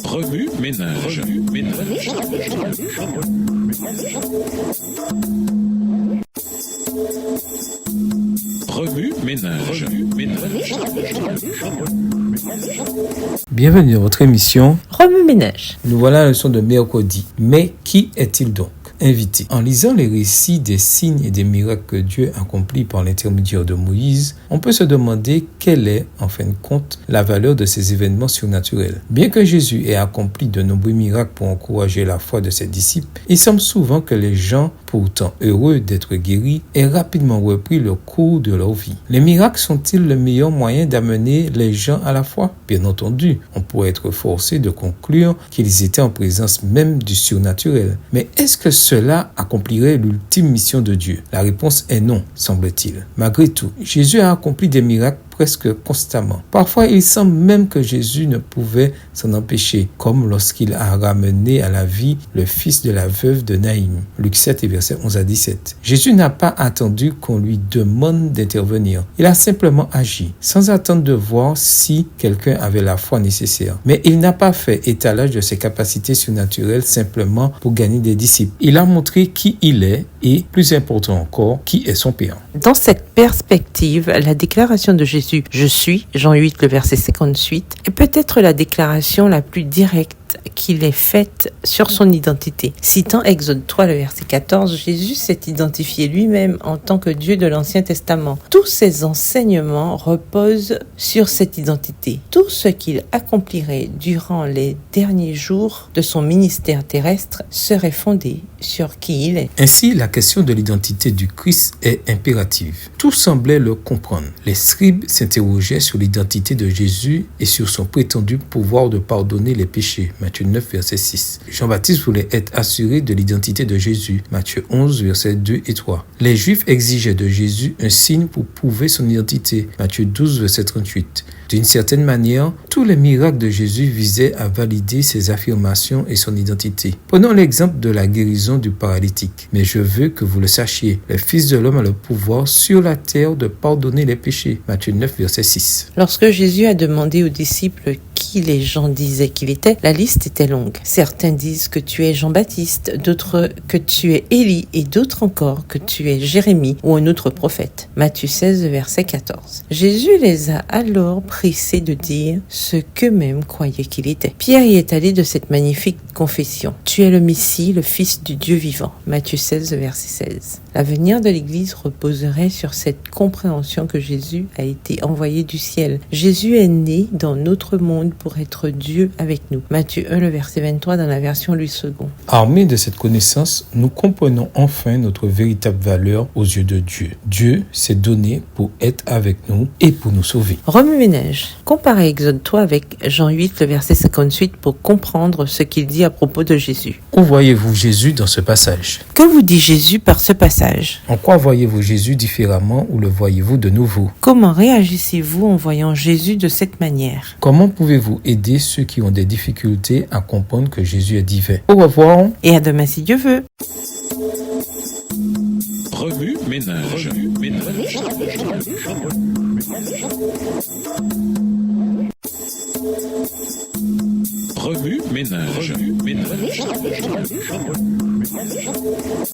Remue ménage. Remue ménage. Bienvenue dans votre émission Remue ménage. Nous voilà à la leçon de mercredi. Mais qui est-il donc? Invité. En lisant les récits des signes et des miracles que Dieu accomplit par l'intermédiaire de Moïse, on peut se demander quelle est, en fin de compte, la valeur de ces événements surnaturels. Bien que Jésus ait accompli de nombreux miracles pour encourager la foi de ses disciples, il semble souvent que les gens, pourtant heureux d'être guéris, aient rapidement repris le cours de leur vie. Les miracles sont-ils le meilleur moyen d'amener les gens à la foi? Bien entendu, on pourrait être forcé de conclure qu'ils étaient en présence même du surnaturel. Mais est-ce que cela accomplirait l'ultime mission de Dieu? La réponse est non, semble-t-il. Malgré tout, Jésus a accompli des miracles presque constamment. Parfois, il semble même que Jésus ne pouvait s'en empêcher, comme lorsqu'il a ramené à la vie le fils de la veuve de Naïm. Luc 7 et versets 11 à 17. Jésus n'a pas attendu qu'on lui demande d'intervenir. Il a simplement agi, sans attendre de voir si quelqu'un avait la foi nécessaire. Mais il n'a pas fait étalage de ses capacités surnaturelles simplement pour gagner des disciples. Il a montré qui il est et, plus important encore, qui est son Père. Dans cette perspective, la déclaration de Jésus « Je suis », Jean 8, le verset 58, est peut-être la déclaration la plus directe qu'il ait faite sur son identité. Citant Exode 3, le verset 14, Jésus s'est identifié lui-même en tant que Dieu de l'Ancien Testament. Tous ses enseignements reposent sur cette identité. Tout ce qu'il accomplirait durant les derniers jours de son ministère terrestre serait fondé sur qui il est. Ainsi, la question de l'identité du Christ est impérative. Tout semblait le comprendre. Les scribes s'interrogeaient sur l'identité de Jésus et sur son prétendu pouvoir de pardonner les péchés. Matthieu 9, verset 6. Jean-Baptiste voulait être assuré de l'identité de Jésus. Matthieu 11, versets 2 et 3. Les Juifs exigeaient de Jésus un signe pour prouver son identité. Matthieu 12, verset 38. D'une certaine manière, tous les miracles de Jésus visaient à valider ses affirmations et son identité. Prenons l'exemple de la guérison du paralytique. Mais je veux que vous le sachiez, le Fils de l'homme a le pouvoir sur la terre de pardonner les péchés. Matthieu 9, verset 6. Lorsque Jésus a demandé aux disciples qui les gens disaient qu'il était, la liste était longue. Certains disent que tu es Jean-Baptiste, d'autres que tu es Élie et d'autres encore que tu es Jérémie ou un autre prophète. Matthieu 16, verset 14. Jésus les a alors pressés de dire ce qu'eux-mêmes croyaient qu'il était. Pierre y est allé de cette magnifique confession. Tu es le Messie, le Fils du Dieu vivant. Matthieu 16, verset 16. L'avenir de l'Église reposerait sur cette compréhension que Jésus a été envoyé du ciel. Jésus est né dans notre monde pour être Dieu avec nous. Matthieu 1, le verset 23 dans la version Louis II. Armés de cette connaissance, nous comprenons enfin notre véritable valeur aux yeux de Dieu. Dieu s'est donné pour être avec nous et pour nous sauver. Remue ménage. Comparez Exode 3 avec Jean 8, le verset 58 pour comprendre ce qu'il dit à propos de Jésus. Où voyez-vous Jésus dans ce passage? Que vous dit Jésus par ce passage? En quoi voyez-vous Jésus différemment ou le voyez-vous de nouveau? Comment réagissez-vous en voyant Jésus de cette manière? Comment pouvez-vous aider ceux qui ont des difficultés à comprendre que Jésus est divin? Au revoir. Et à demain si Dieu veut. Remue ménage. Remue ménage.